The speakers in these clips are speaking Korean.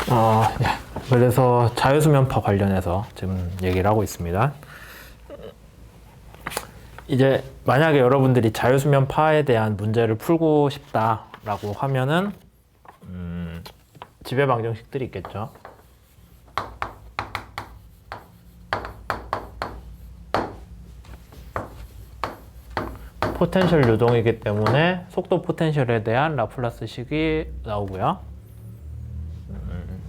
네. 그래서 자유수면파 관련해서 지금 얘기를 하고 있습니다. 이제 만약에 여러분들이 자유수면파에 대한 문제를 풀고 싶다라고 하면은 지배 방정식들이 있겠죠. 포텐셜 유동이기 때문에 속도 포텐셜에 대한 라플라스식이 나오고요.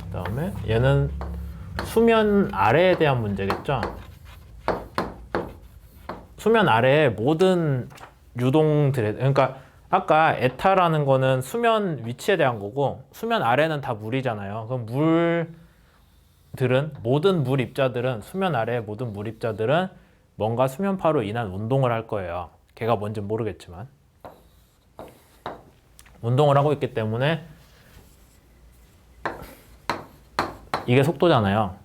그 다음에 얘는 수면 아래에 대한 문제겠죠. 수면 아래의 모든 유동들에, 그러니까 아까 에타라는 거는 수면 위치에 대한 거고, 수면 아래는 다 물이잖아요. 그럼 모든 물 입자들은, 수면 아래의 모든 물 입자들은 뭔가 수면파로 인한 운동을 할 거예요. 걔가 뭔지 모르겠지만 운동을 하고 있기 때문에 이게 속도잖아요.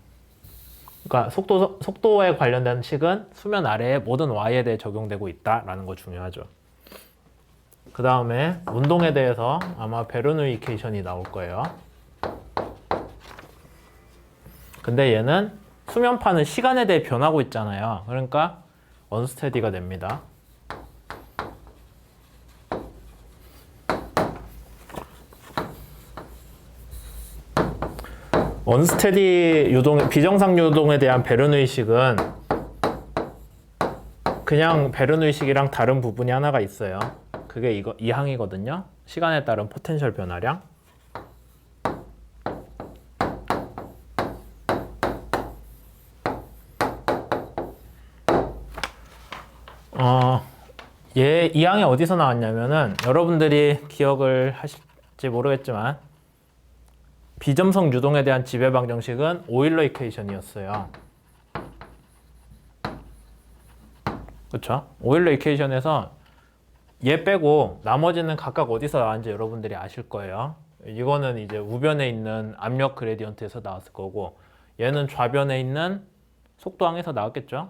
그러니까 속도에 관련된 식은 수면 아래의 모든 y에 대해 적용되고 있다라는 거 중요하죠. 그 다음에 운동에 대해서 아마 베르누이 이퀘이션이 나올 거예요. 근데 얘는 수면파는 시간에 대해 변하고 있잖아요. 그러니까 언스테디가 됩니다. 언스테디 유동, 비정상 유동에 대한 베르누이식은 그냥 베르누이식이랑 다른 부분이 하나가 있어요. 그게 이 항이거든요. 시간에 따른 포텐셜 변화량. 이 항이 어디서 나왔냐면은 여러분들이 기억을 하실지 모르겠지만 비점성 유동에 대한 지배 방정식은 오일러 이퀘이션이었어요. 그렇죠? 오일러 이퀘이션에서 얘 빼고 나머지는 각각 어디서 나왔는지 여러분들이 아실 거예요. 이거는 이제 우변에 있는 압력 그레디언트에서 나왔을 거고, 얘는 좌변에 있는 속도항에서 나왔겠죠?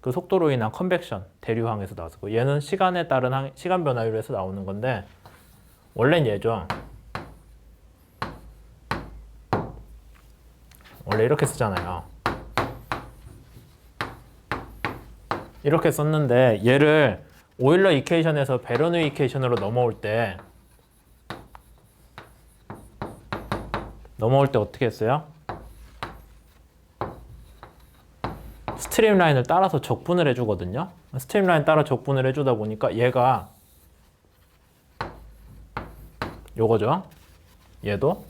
그 속도로 인한 컨벡션, 대류항에서 나왔을 거고, 얘는 시간에 따른 시간 변화율에서 나오는 건데, 원래는 얘죠. 원래 이렇게 쓰잖아요. 이렇게 썼는데 얘를 오일러 이퀘이션에서 베르누이 이퀘이션으로 넘어올 때 어떻게 했어요? 스트림라인을 따라서 적분을 해주거든요. 스트림라인 따라 적분을 해주다 보니까 얘가 요거죠. 얘도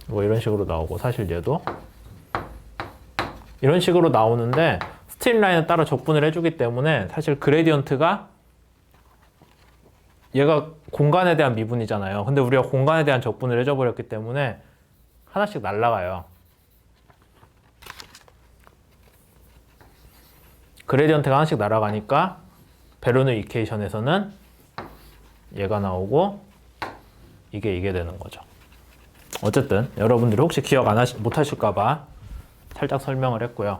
뭐 이런 식으로 나오고, 사실 얘도 이런 식으로 나오는데 스트림라인을 따라 적분을 해주기 때문에 사실 그레디언트가 얘가 공간에 대한 미분이잖아요. 근데 우리가 공간에 대한 적분을 해줘버렸기 때문에 하나씩 날아가요. 그레디언트가 하나씩 날아가니까 베르누이 이퀘이션에서는 얘가 나오고 이게 되는 거죠. 어쨌든 여러분들이 혹시 기억 못 하실까봐 살짝 설명을 했고요.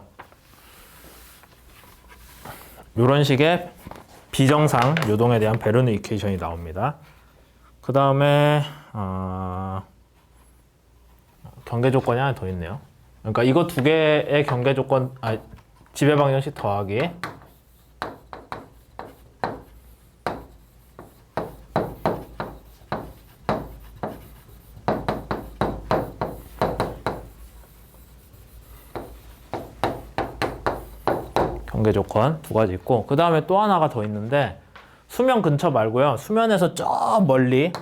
이런 식의 비정상 요동에 대한 베르누이 이퀘이션이 나옵니다. 그 다음에 경계 조건이 하나 더 있네요. 그러니까 이거 두 개의 경계 조건, 지배 방정식 더하기 경계 조건 두 가지 있고, 그 다음에 또 하나가 더 있는데 수면 근처 말고요. 수면에서 저 멀리,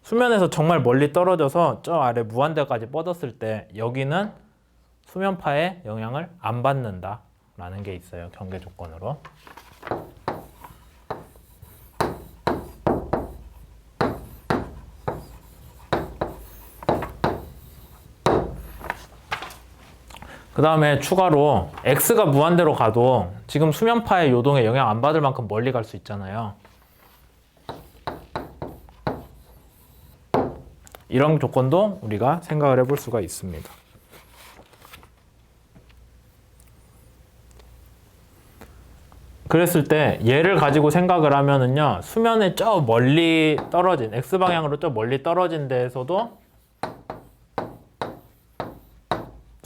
수면에서 정말 멀리 떨어져서 저 아래 무한대까지 뻗었을 때 여기는 수면파에 영향을 안 받는다 라는 게 있어요. 경계 조건으로. 그 다음에 추가로 x가 무한대로 가도 지금 수면파의 요동에 영향 안 받을 만큼 멀리 갈 수 있잖아요. 이런 조건도 우리가 생각을 해볼 수가 있습니다. 그랬을 때 얘를 가지고 생각을 하면은요, 수면에 저 멀리 떨어진 x방향으로 저 멀리 떨어진 데에서도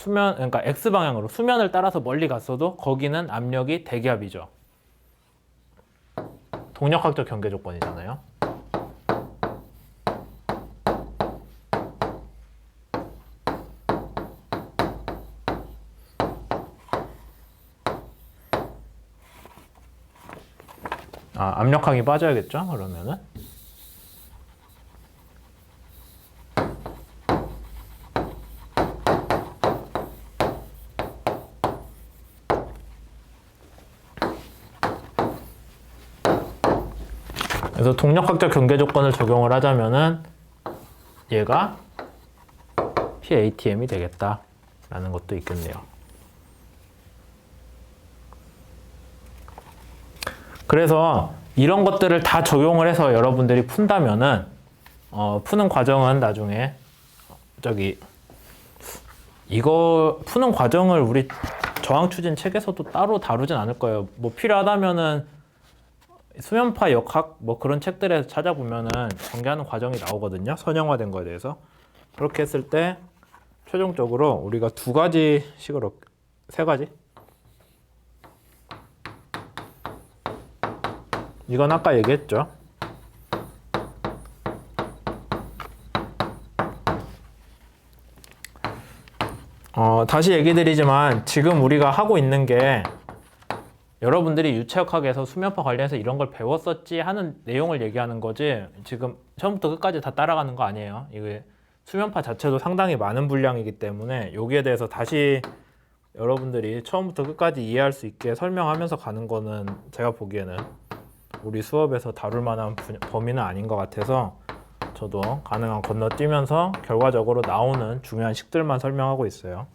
그러니까 x방향으로 수면을 따라서 멀리 갔어도 거기는 압력이 대기압이죠. 동력학적 경계 조건이잖아요. 압력항이 빠져야겠죠? 그러면은 그래서 동력학적 경계 조건을 적용을 하자면은 얘가 PATM이 되겠다라는 것도 있겠네요. 그래서 이런 것들을 다 적용을 해서 여러분들이 푼다면은 푸는 과정은 나중에 이거 푸는 과정을 우리 저항추진 책에서도 따로 다루진 않을 거예요. 뭐 필요하다면은 수면파 역학 뭐 그런 책들에서 찾아보면은 전개하는 과정이 나오거든요. 선형화된 거에 대해서. 그렇게 했을 때 최종적으로 우리가 세 가지? 이건 아까 얘기했죠. 다시 얘기 드리지만 지금 우리가 하고 있는 게 여러분들이 유체역학에서 수면파 관련해서 이런 걸 배웠었지 하는 내용을 얘기하는 거지 지금 처음부터 끝까지 다 따라가는 거 아니에요. 이게 수면파 자체도 상당히 많은 분량이기 때문에 여기에 대해서 다시 여러분들이 처음부터 끝까지 이해할 수 있게 설명하면서 가는 거는 제가 보기에는 우리 수업에서 다룰 만한 범위는 아닌 것 같아서 저도 가능한 건너뛰면서 결과적으로 나오는 중요한 식들만 설명하고 있어요.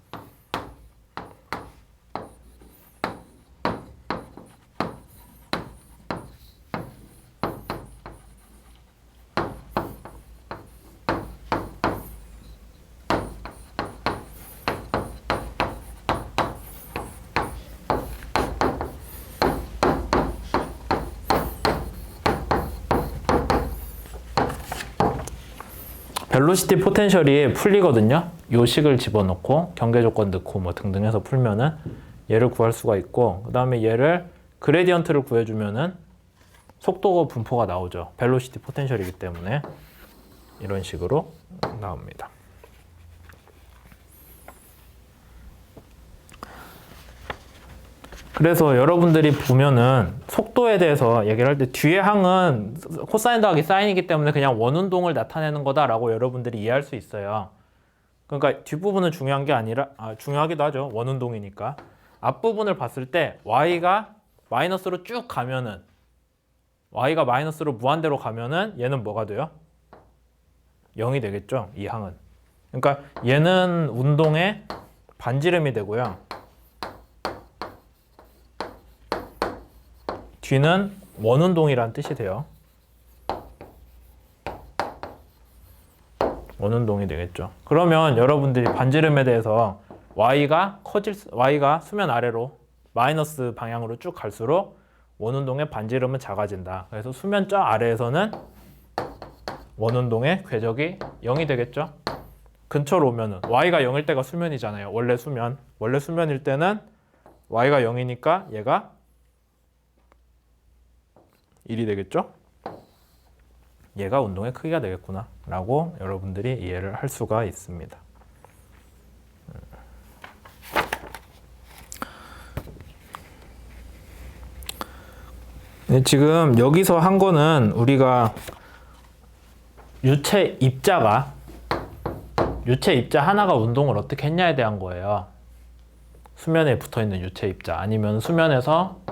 벨로시티 포텐셜이 풀리거든요. 요 식을 집어넣고 경계 조건 넣고 뭐 등등 해서 풀면은 얘를 구할 수가 있고 그 다음에 얘를 그레디언트를 구해주면은 속도 분포가 나오죠. 벨로시티 포텐셜이기 때문에 이런 식으로 나옵니다. 그래서 여러분들이 보면은 속도에 대해서 얘기를 할 때 뒤에 항은 코사인 더하기 사인이기 때문에 그냥 원운동을 나타내는 거다라고 여러분들이 이해할 수 있어요. 그러니까 뒷부분은 중요한 게 아니라 중요하기도 하죠. 원운동이니까. 앞부분을 봤을 때 y가 마이너스로 쭉 가면은 y가 마이너스로 무한대로 가면은 얘는 뭐가 돼요? 0이 되겠죠. 이 항은. 그러니까 얘는 운동의 반지름이 되고요. 뒤는 원운동이란 뜻이 돼요. 원운동이 되겠죠. 그러면 여러분들이 반지름에 대해서 y가 수면 아래로 마이너스 방향으로 쭉 갈수록 원운동의 반지름은 작아진다. 그래서 수면 저 아래에서는 원운동의 궤적이 0이 되겠죠. 근처로 오면은 y가 0일 때가 수면이잖아요. 원래 수면일 때는 y가 0이니까 얘가 1이 되겠죠? 얘가 운동의 크기가 되겠구나 라고 여러분들이 이해를 할 수가 있습니다. 지금 여기서 한 거는 우리가 유체 입자 하나가 운동을 어떻게 했냐에 대한 거예요. 수면에 붙어있는 유체 입자 아니면 수면에서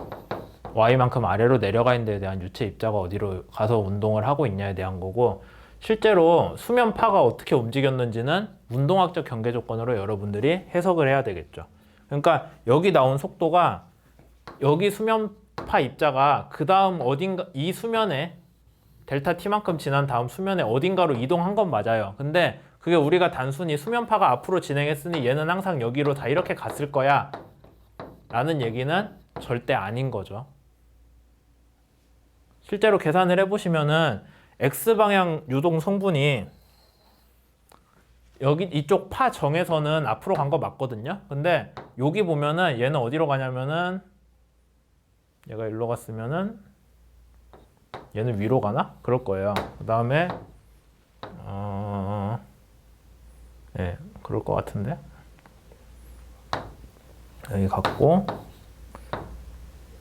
y만큼 아래로 내려가 있는 데에 대한 유체 입자가 어디로 가서 운동을 하고 있냐에 대한 거고 실제로 수면파가 어떻게 움직였는지는 운동학적 경계 조건으로 여러분들이 해석을 해야 되겠죠. 그러니까 여기 나온 속도가 여기 수면파 입자가 그 다음 어딘가 이 수면에 델타 t만큼 지난 다음 수면에 어딘가로 이동한 건 맞아요. 근데 그게 우리가 단순히 수면파가 앞으로 진행했으니 얘는 항상 여기로 다 이렇게 갔을 거야 라는 얘기는 절대 아닌 거죠. 실제로 계산을 해보시면은 X방향 유동 성분이 여기 이쪽 파 정에서는 앞으로 간 거 맞거든요. 근데 여기 보면은 얘는 어디로 가냐면은 얘가 일로 갔으면은 얘는 위로 가나? 그럴 거예요. 그 다음에 네, 그럴 것 같은데 여기 갔고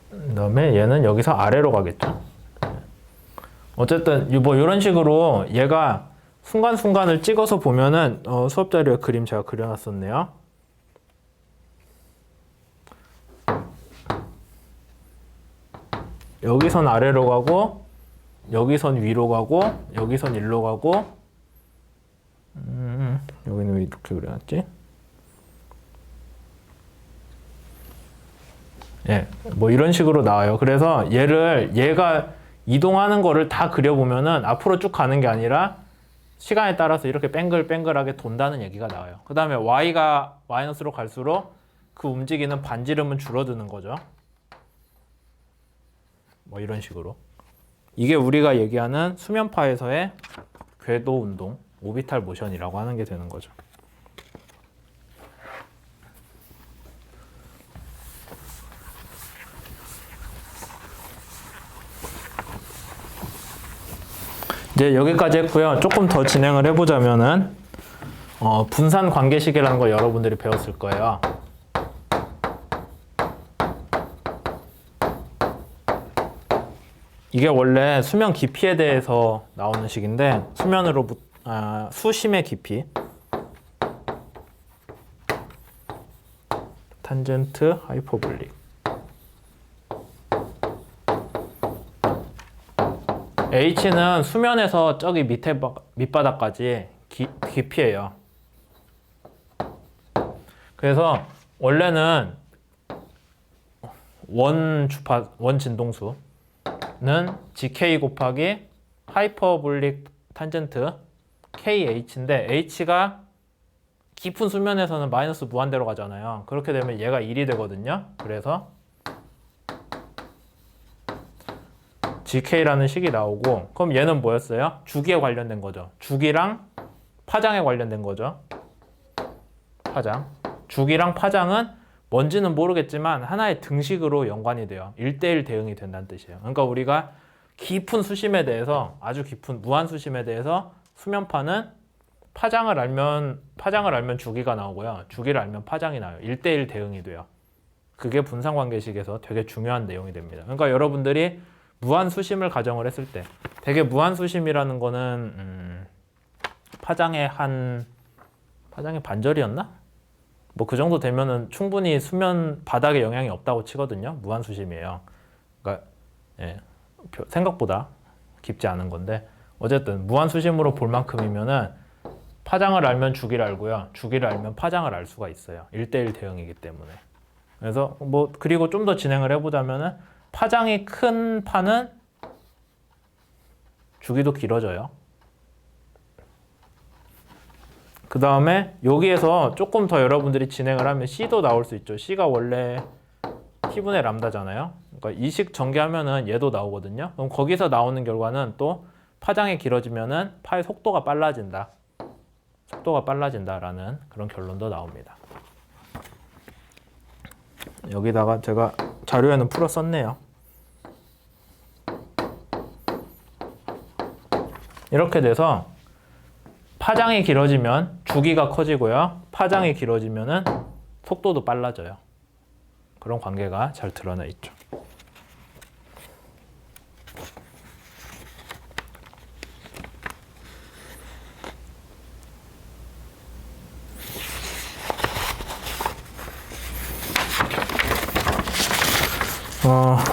그 다음에 얘는 여기서 아래로 가겠죠. 어쨌든 뭐 이런 식으로 얘가 순간순간을 찍어서 보면은 수업 자료에 그림 제가 그려놨었네요. 여기선 아래로 가고 여기선 위로 가고 여기선 일로 가고 여기는 왜 이렇게 그려놨지? 예, 뭐 이런 식으로 나와요. 그래서 얘가 이동하는 거를 다 그려보면은 앞으로 쭉 가는 게 아니라 시간에 따라서 이렇게 뱅글뱅글하게 돈다는 얘기가 나와요. 그 다음에 y가 마이너스로 갈수록 그 움직이는 반지름은 줄어드는 거죠. 뭐 이런 식으로. 이게 우리가 얘기하는 수면파에서의 궤도 운동, 오비탈 모션이라고 하는 게 되는 거죠. 이제 여기까지 했고요. 조금 더 진행을 해보자면은 분산 관계식이라는 걸 여러분들이 배웠을 거예요. 이게 원래 수면 깊이에 대해서 나오는 식인데 수심의 깊이 탄젠트 하이퍼볼릭 H는 수면에서 저기 밑바닥까지 깊이에요. 그래서 원래는 원 진동수는 GK 곱하기 하이퍼볼릭 탄젠트 KH인데 H가 깊은 수면에서는 마이너스 무한대로 가잖아요. 그렇게 되면 얘가 1이 되거든요. 그래서 GK라는 식이 나오고 그럼 얘는 뭐였어요? 주기에 관련된 거죠. 주기랑 파장에 관련된 거죠. 파장. 주기랑 파장은 뭔지는 모르겠지만 하나의 등식으로 연관이 돼요. 1대1 대응이 된다는 뜻이에요. 그러니까 우리가 깊은 수심에 대해서 아주 깊은 무한 수심에 대해서 수면파는 파장을 알면 주기가 나오고요. 주기를 알면 파장이 나와요. 1대1 대응이 돼요. 그게 분산관계식에서 되게 중요한 내용이 됩니다. 그러니까 여러분들이 무한수심을 가정을 했을 때 되게 무한수심이라는 거는 파장의 반절이었나? 뭐 그 정도 되면은 충분히 수면 바닥에 영향이 없다고 치거든요. 무한수심이에요. 그러니까 예, 생각보다 깊지 않은 건데 어쨌든 무한수심으로 볼 만큼이면은 파장을 알면 주기를 알고요. 주기를 알면 파장을 알 수가 있어요. 1대1 대응이기 때문에. 그래서 뭐 그리고 좀 더 진행을 해보자면은 파장이 큰 파는 주기도 길어져요. 그 다음에 여기에서 조금 더 여러분들이 진행을 하면 C도 나올 수 있죠. C가 원래 T분의 람다잖아요. 그러니까 이식 전개하면은 얘도 나오거든요. 그럼 거기서 나오는 결과는 또 파장이 길어지면은 파의 속도가 빨라진다. 속도가 빨라진다라는 그런 결론도 나옵니다. 여기다가 제가 자료에는 풀어 썼네요. 이렇게 돼서 파장이 길어지면 주기가 커지고요. 파장이 길어지면은 속도도 빨라져요. 그런 관계가 잘 드러나 있죠.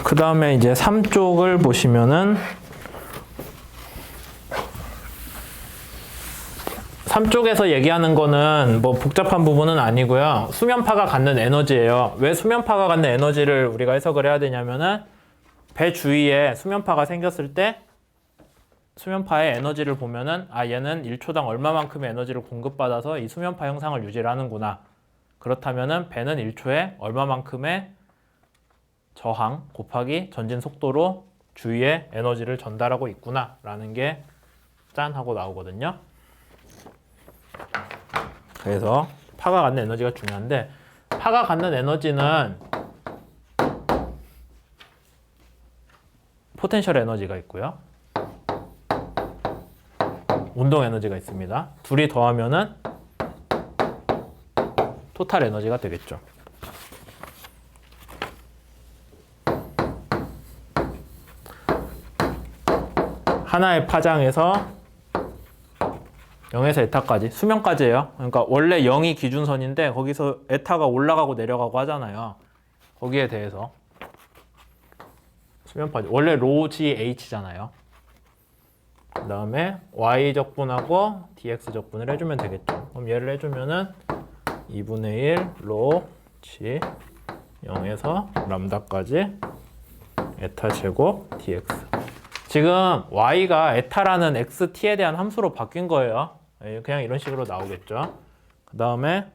그 다음에 이제 3쪽을 보시면은 3쪽에서 얘기하는 거는 뭐 복잡한 부분은 아니고요. 수면파가 갖는 에너지예요. 왜 수면파가 갖는 에너지를 우리가 해석을 해야 되냐면은 배 주위에 수면파가 생겼을 때 수면파의 에너지를 보면은 얘는 1초당 얼마만큼의 에너지를 공급받아서 이 수면파 형상을 유지를 하는구나. 그렇다면은 배는 1초에 얼마만큼의 저항 곱하기 전진 속도로 주위에 에너지를 전달하고 있구나라는 게 짠 하고 나오거든요. 그래서 파가 갖는 에너지가 중요한데 파가 갖는 에너지는 포텐셜 에너지가 있고요. 운동 에너지가 있습니다. 둘이 더하면은 토탈 에너지가 되겠죠. 하나의 파장에서 0에서 에타까지, 수명까지예요. 그러니까 원래 0이 기준선인데 거기서 에타가 올라가고 내려가고 하잖아요. 거기에 대해서 수면파지. 원래 로지 h잖아요. 그 다음에 y 적분하고 dx 적분을 해주면 되겠죠. 그럼 얘를 해주면은 2분의 1 로지 0에서 람다까지 에타 제곱 dx. 지금 y가 에타라는 xt에 대한 함수로 바뀐 거예요. 그냥 이런 식으로 나오겠죠. 그 다음에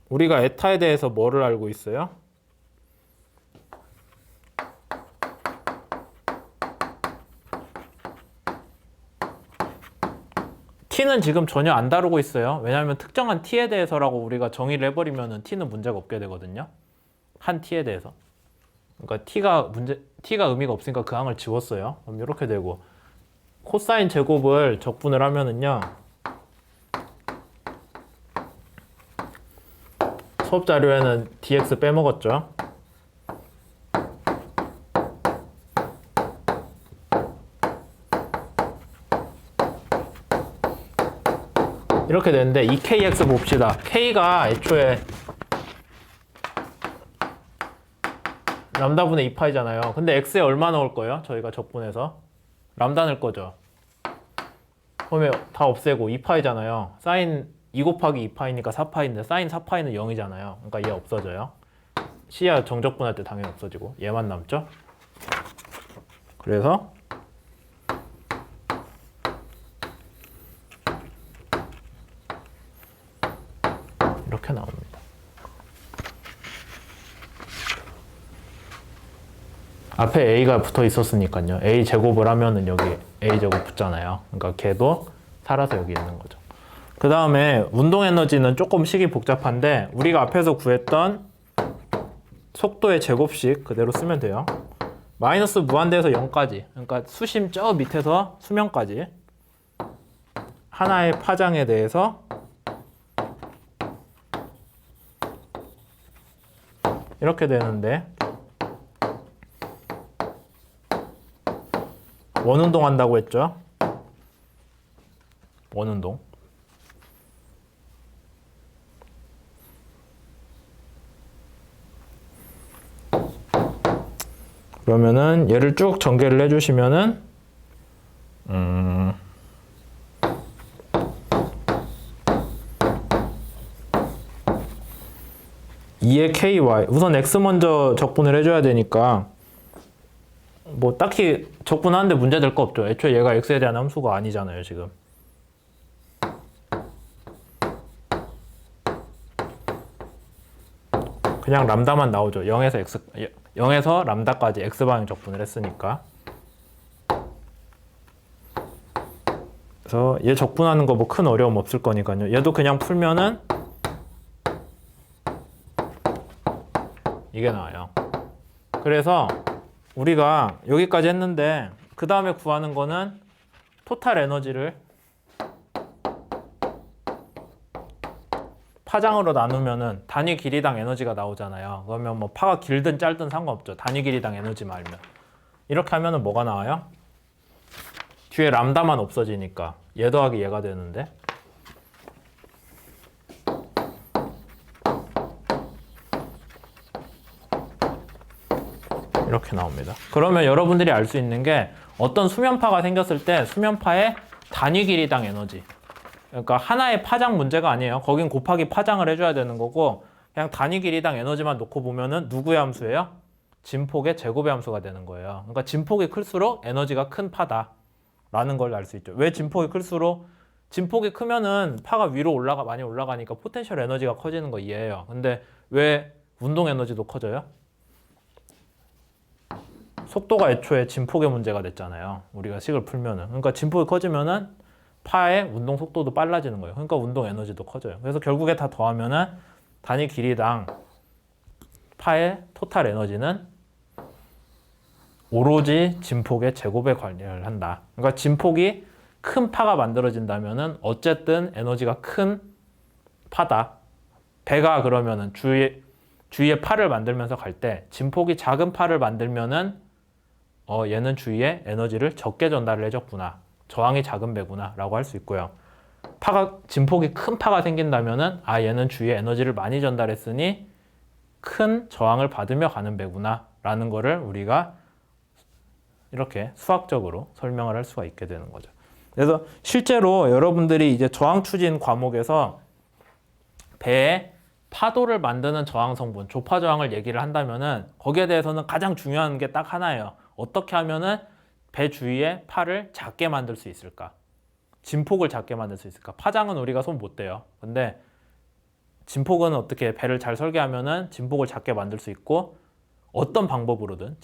우리가 에타에 대해서 뭐를 알고 있어요? t는 지금 전혀 안 다루고 있어요. 왜냐하면 특정한 t에 대해서라고 우리가 정의를 해버리면 t는 문제가 없게 되거든요. 한 t에 대해서. 그러니까 t가 의미가 없으니까 그 항을 지웠어요. 그럼 이렇게 되고 코사인 제곱을 적분을 하면은요. 수업 자료에는 dx 빼먹었죠. 이렇게 되는데 이 kx 봅시다. k가 애초에 람다분의 2파이잖아요. 근데 x에 얼마 넣을 거예요? 저희가 적분해서 람다 넣을 거죠. 그러면 다 없애고 2파이잖아요. 사인 2 곱하기 2파이니까 4파인데 사인 4파이는 0이잖아요. 그러니까 얘 없어져요. C야 정적분할 때 당연히 없어지고 얘만 남죠. 그래서 이렇게 나옵니다. 앞에 a가 붙어 있었으니까요. a 제곱을 하면은 여기 a 제곱 붙잖아요. 그러니까 걔도 살아서 여기 있는 거죠. 그 다음에 운동 에너지는 조금 식이 복잡한데 우리가 앞에서 구했던 속도의 제곱식 그대로 쓰면 돼요. 마이너스 무한대에서 0까지. 그러니까 수심 저 밑에서 수명까지. 하나의 파장에 대해서 이렇게 되는데 원운동 한다고 했죠? 원운동. 그러면은 얘를 쭉 전개를 해주시면은 2의 ky 우선 x 먼저 적분을 해줘야 되니까 뭐 딱히 적분하는데 문제 될 거 없죠. 애초에 얘가 x에 대한 함수가 아니잖아요 지금. 그냥 람다만 나오죠. 0에서 람다까지 x방향 적분을 했으니까. 그래서 얘 적분하는 거 뭐 큰 어려움 없을 거니까요. 얘도 그냥 풀면은 이게 나와요. 그래서 우리가 여기까지 했는데 그 다음에 구하는 거는 토탈 에너지를 파장으로 나누면은 단위 길이당 에너지가 나오잖아요. 그러면 뭐 파가 길든 짧든 상관없죠. 단위 길이당 에너지만 알면. 이렇게 하면은 뭐가 나와요? 뒤에 람다만 없어지니까 얘 더하기 얘가 되는데 이렇게 나옵니다. 그러면 여러분들이 알 수 있는 게 어떤 수면파가 생겼을 때 수면파의 단위 길이당 에너지, 그러니까 하나의 파장 문제가 아니에요. 거긴 곱하기 파장을 해줘야 되는 거고 그냥 단위 길이당 에너지만 놓고 보면은 누구의 함수예요? 진폭의 제곱의 함수가 되는 거예요. 그러니까 진폭이 클수록 에너지가 큰 파다라는 걸 알 수 있죠. 왜 진폭이 클수록? 진폭이 크면은 파가 위로 많이 올라가니까 포텐셜 에너지가 커지는 거 이해해요. 근데 왜 운동 에너지도 커져요? 속도가 애초에 진폭의 문제가 됐잖아요. 우리가 식을 풀면은. 그러니까 진폭이 커지면은 파의 운동 속도도 빨라지는 거예요. 그러니까 운동 에너지도 커져요. 그래서 결국에 다 더하면은 단위 길이당 파의 토탈 에너지는 오로지 진폭의 제곱에 관여를 한다. 그러니까 진폭이 큰 파가 만들어진다면은 어쨌든 에너지가 큰 파다. 배가 그러면은 주위에 파를 만들면서 갈 때 진폭이 작은 파를 만들면은 얘는 주위에 에너지를 적게 전달을 해줬구나. 저항이 작은 배구나 라고 할 수 있고요. 진폭이 큰 파가 생긴다면은 얘는 주위에 에너지를 많이 전달했으니 큰 저항을 받으며 가는 배구나 라는 거를 우리가 이렇게 수학적으로 설명을 할 수가 있게 되는 거죠. 그래서 실제로 여러분들이 이제 저항 추진 과목에서 배에 파도를 만드는 저항 성분, 조파 저항을 얘기를 한다면은 거기에 대해서는 가장 중요한 게 딱 하나예요. 어떻게 하면은 배 주위에 파를 작게 만들 수 있을까? 진폭을 작게 만들 수 있을까? 파장은 우리가 손 못 대요. 근데 진폭은 어떻게 배를 잘 설계하면은 진폭을 작게 만들 수 있고 어떤 방법으로든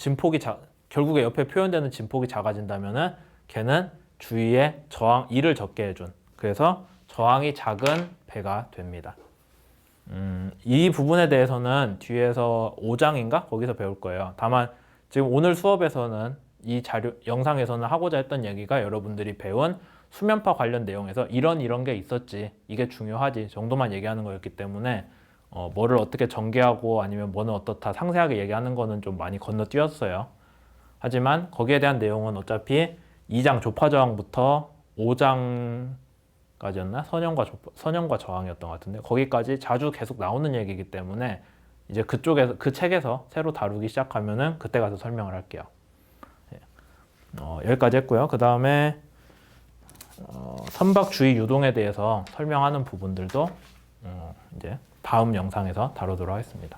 결국에 옆에 표현되는 진폭이 작아진다면은 걔는 주위에 일을 적게 해준. 그래서 저항이 작은 배가 됩니다. 이 부분에 대해서는 뒤에서 5장인가? 거기서 배울 거예요. 다만 지금 오늘 수업에서는 이 영상에서는 하고자 했던 얘기가 여러분들이 배운 수면파 관련 내용에서 이런 게 있었지, 이게 중요하지 정도만 얘기하는 거였기 때문에 뭐를 어떻게 전개하고 아니면 뭐는 어떻다 상세하게 얘기하는 거는 좀 많이 건너뛰었어요. 하지만 거기에 대한 내용은 어차피 2장 조파저항부터 5장까지였나? 선형과 저항이었던 것 같은데 거기까지 자주 계속 나오는 얘기이기 때문에 이제 그 책에서 새로 다루기 시작하면은 그때 가서 설명을 할게요. 여기까지 했고요. 그 다음에 선박 주위 유동에 대해서 설명하는 부분들도 이제 다음 영상에서 다루도록 하겠습니다.